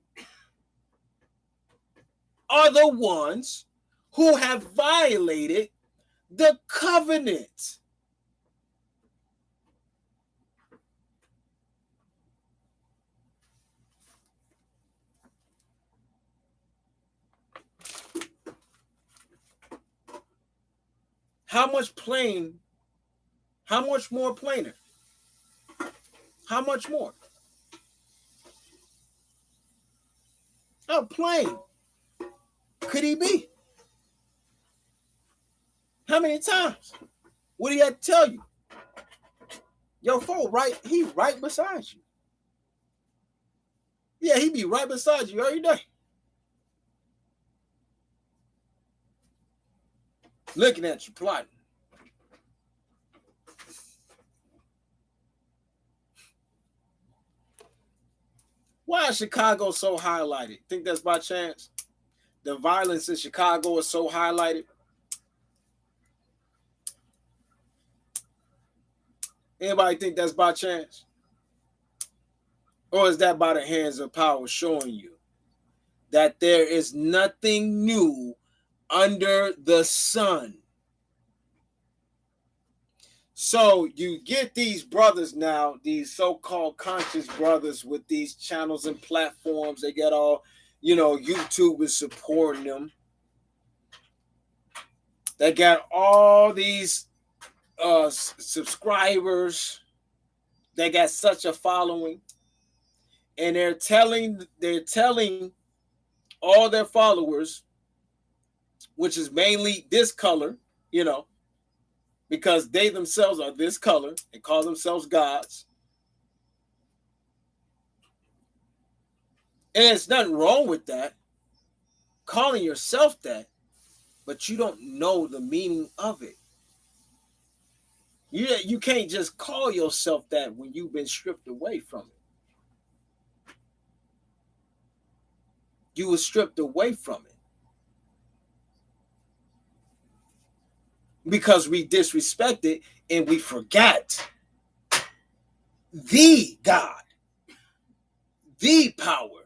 are the ones who have violated the covenant. How much more plainer? How much more? How plain could he be? How many times would he have to tell you? Your foe, right? He right beside you. Yeah, he be right beside you every day. Looking at you, plotting. Why is Chicago so highlighted? Think that's by chance? The violence in Chicago is so highlighted. Anybody think that's by chance? Or is that by the hands of power showing you that there is nothing new under the sun? So you get these brothers now, these so-called conscious brothers with these channels and platforms. They got all, YouTube is supporting them. They got all these subscribers. They got such a following. And they're telling all their followers, which is mainly this color, because they themselves are this color and call themselves gods. And there's nothing wrong with that, calling yourself that, but you don't know the meaning of it. You can't just call yourself that when you've been stripped away from it. You were stripped away from it because we disrespected and we forgot the God, the power,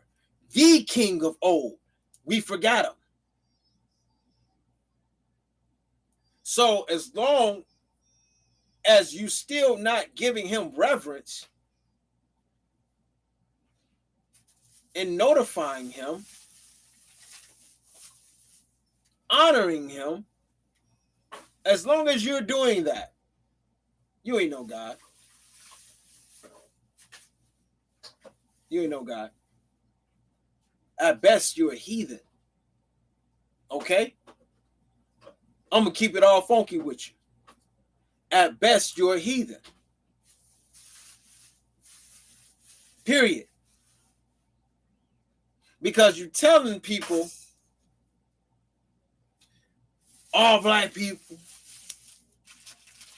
the King of old. We forgot him. So as long as you still not giving him reverence and notifying him, honoring him, as long as you're doing that, you ain't no God. You ain't no God. At best, you're a heathen. Okay? I'm going to keep it all funky with you. At best, you're a heathen. Period. Because you're telling people, all black people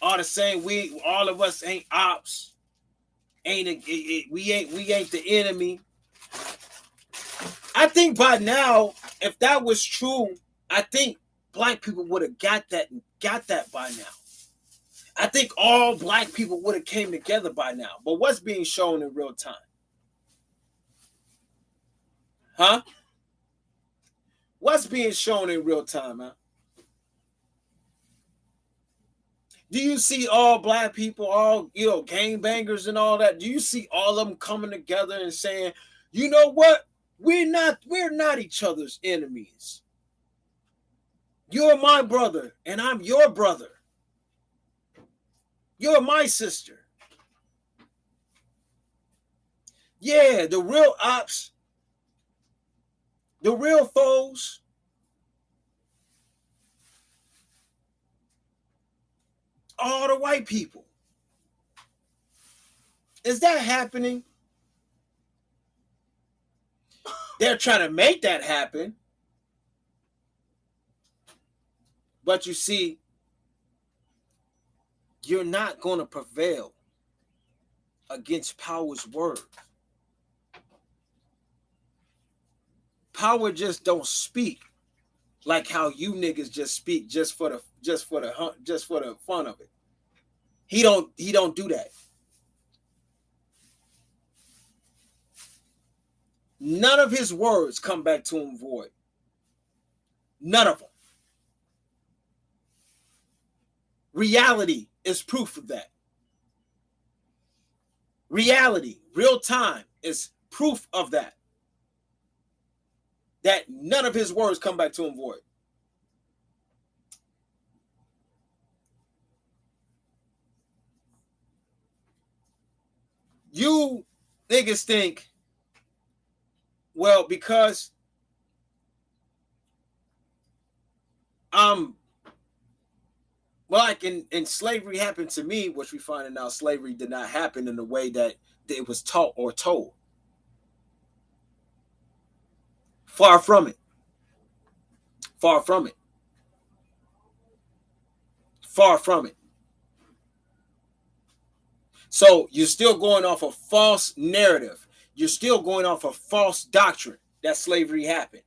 are the same. All of us ain't ops. We ain't the enemy. I think by now, if that was true, I think black people would have got that by now. I think all black people would have came together by now. But what's being shown in real time? Huh? What's being shown in real time, huh? Do you see all black people, all, gangbangers and all that? Do you see all of them coming together and saying, you know what? We're not each other's enemies. You're my brother and I'm your brother. You're my sister. Yeah, the real ops, the real foes, are the white people. Is that happening? They're trying to make that happen. But you see, you're not going to prevail against power's word. Power just don't speak like how you niggas just speak just for the fun of it. He don't do that. None of his words come back to him void. None of them. Reality is proof of that. Reality, real time, is proof of that. That none of his words come back to him void. You niggas think, well, because like in slavery happened to me, which we find out slavery did not happen in the way that it was taught or told. Far from it. Far from it. Far from it. So you're still going off a false narrative. You're still going off a false doctrine that slavery happened.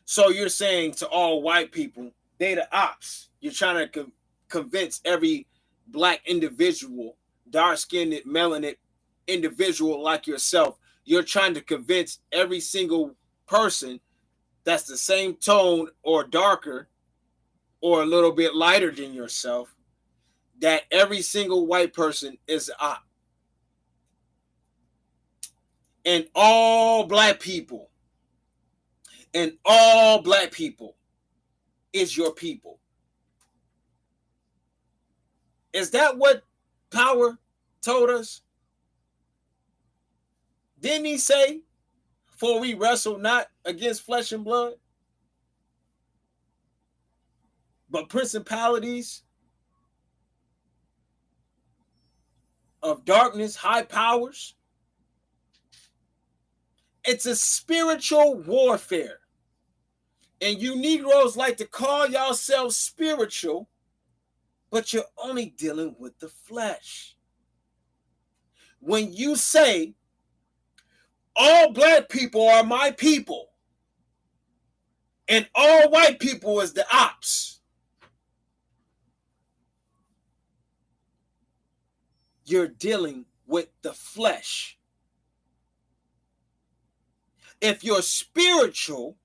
So you're saying to all white people, they the ops. You're trying to convince every black individual, dark-skinned, melanin individual like yourself. You're trying to convince every single person that's the same tone or darker or a little bit lighter than yourself that every single white person is an op. And all black people is your people. Is that what Power told us? Didn't he say, for we wrestle not against flesh and blood, but principalities of darkness, high powers? It's a spiritual warfare. And you Negroes like to call yourselves spiritual, but you're only dealing with the flesh. When you say, all black people are my people, and all white people is the ops, you're dealing with the flesh. If you're spiritual,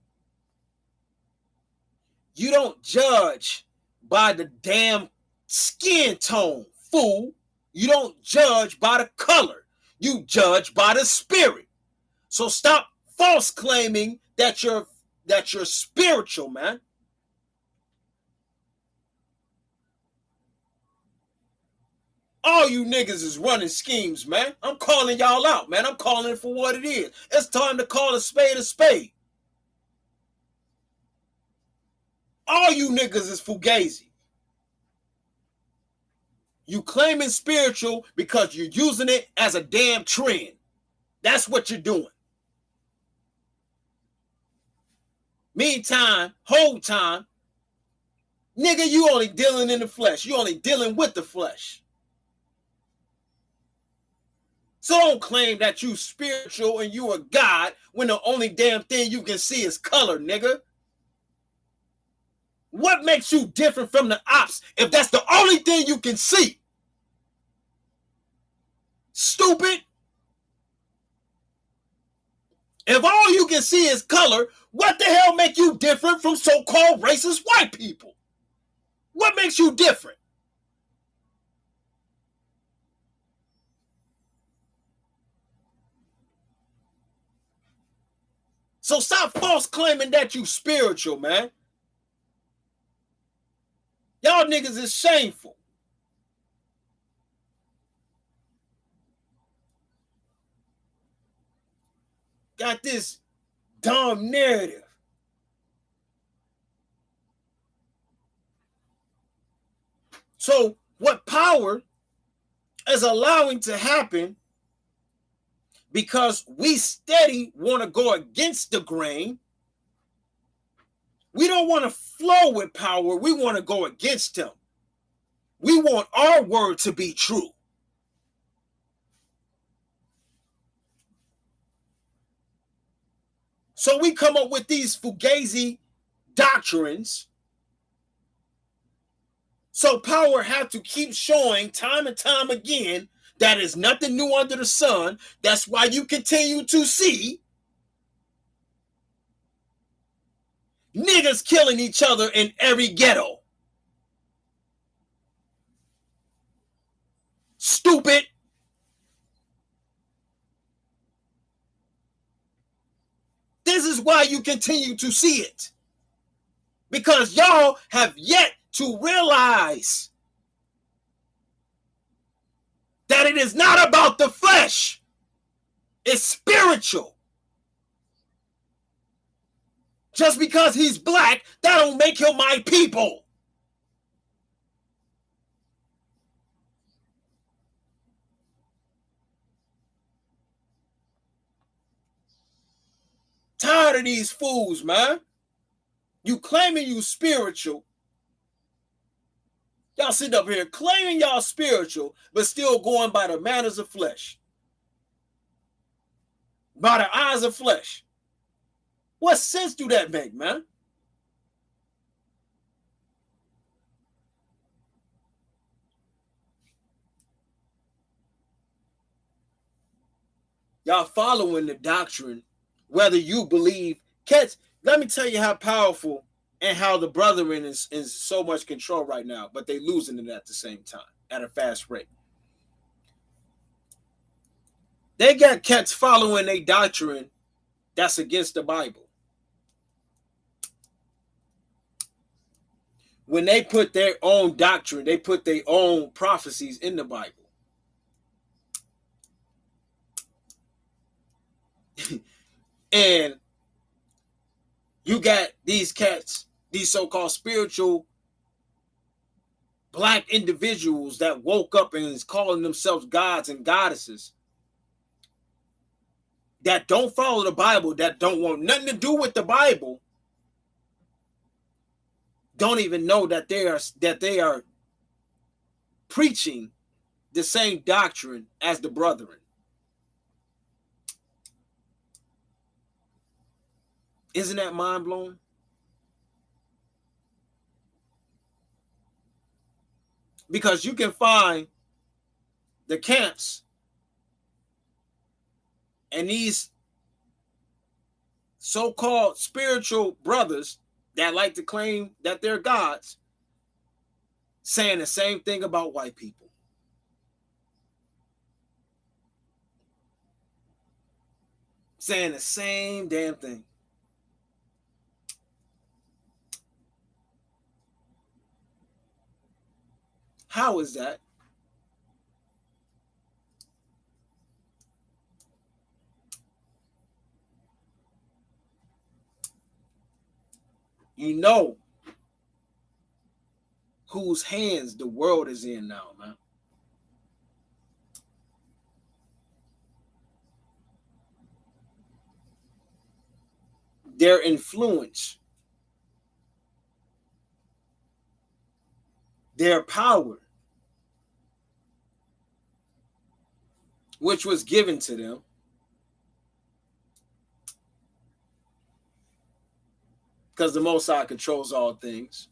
you don't judge by the damn skin tone, fool. You don't judge by the color. You judge by the spirit. So stop false claiming that you're spiritual, man. All you niggas is running schemes, man. I'm calling y'all out, man. I'm calling it for what it is. It's time to call a spade a spade. All you niggas is fugazi. You claiming spiritual because you're using it as a damn trend. That's what you're doing. Meantime, whole time, nigga, you only dealing in the flesh. You only dealing with the flesh. So don't claim that you spiritual and you a God when the only damn thing you can see is color, nigga. What makes you different from the ops if that's the only thing you can see? Stupid. If all you can see is color, what the hell make you different from so-called racist white people? What makes you different? So stop false claiming that you spiritual, man. Y'all niggas is shameful. Got this dumb narrative. So what power is allowing to happen because we steady want to go against the grain. We don't want to flow with power. We want to go against him. We want our word to be true. So we come up with these fugazi doctrines. So power have to keep showing time and time again that is nothing new under the sun. That's why you continue to see niggas killing each other in every ghetto. Stupid. This is why you continue to see it. Because y'all have yet to realize that it is not about the flesh. It's spiritual. Just because he's black, that don't make him my people. Tired of these fools, man. You claiming you spiritual. Y'all sit up here claiming y'all spiritual, but still going by the manners of flesh. By the eyes of flesh. What sense do that make, man? Y'all following the doctrine, whether you believe. Catch, let me tell you how powerful and how the brethren is so much control right now, but they losing it at the same time at a fast rate. They got cats following a doctrine that's against the Bible. When they put their own doctrine, they put their own prophecies in the Bible. And you got these cats, these so-called spiritual black individuals that woke up and is calling themselves gods and goddesses that don't follow the Bible, that don't want nothing to do with the Bible, don't even know that they are preaching the same doctrine as the brethren. Isn't that mind-blowing? Because you can find the camps and these so-called spiritual brothers that like to claim that they're gods saying the same thing about white people. Saying the same damn thing. How is that? You know whose hands the world is in now, man. Their influence, their power, which was given to them, because the Most High controls all things.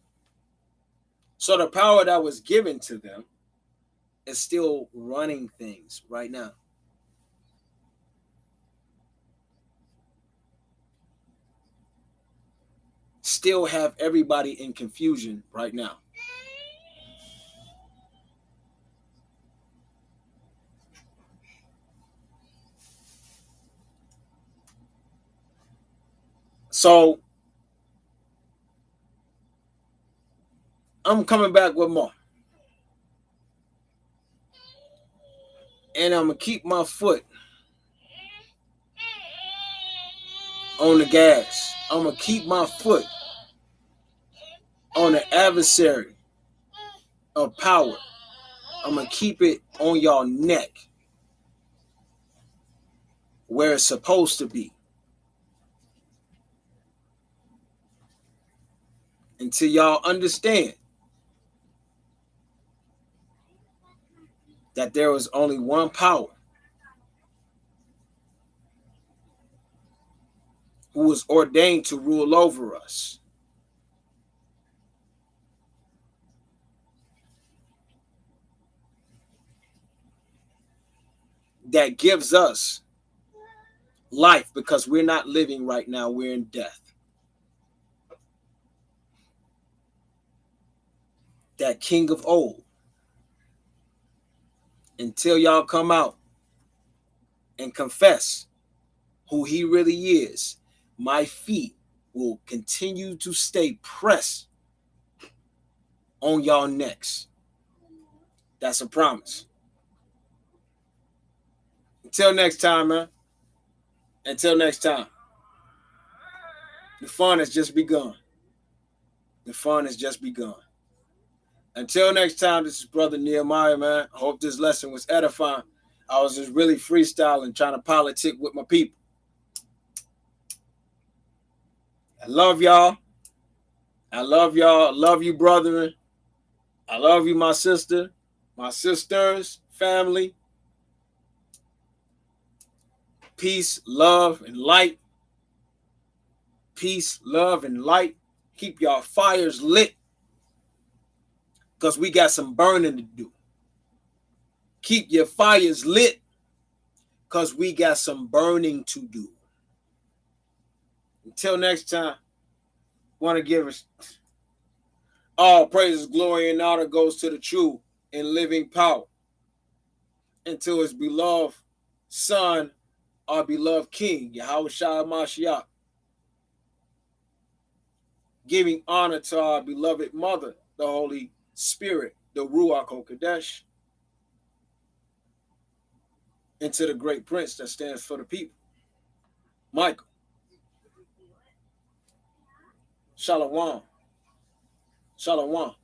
So the power that was given to them is still running things right now. Still have everybody in confusion right now. So I'm coming back with more. And I'm going to keep my foot on the gas. I'm going to keep my foot on the adversary of power. I'm going to keep it on y'all neck where it's supposed to be. Until y'all understand that there was only one power who was ordained to rule over us. That gives us life, because we're not living right now, we're in death. That king of old. Until y'all come out and confess who he really is, my feet will continue to stay pressed on y'all necks. That's a promise. Until next time, man. Until next time. The fun has just begun. The fun has just begun. Until next time, this is Brother Nehemiah, man. I hope this lesson was edifying. I was just really freestyling, trying to politic with my people. I love y'all. I love y'all. I love you, brethren. I love you, my sister, my sisters, family. Peace, love, and light. Peace, love, and light. Keep y'all fires lit, because we got some burning to do. Keep your fires lit, because we got some burning to do. Until next time, want to give us all praises, glory, and honor goes to the true and living power, and to his beloved Son, our beloved King, Yahweh Shai Mashiach. Giving honor to our beloved Mother, the Holy Spirit, the Ruach HaKodesh, and to the great Prince that stands for the people, Michael. Shalom. Shalom.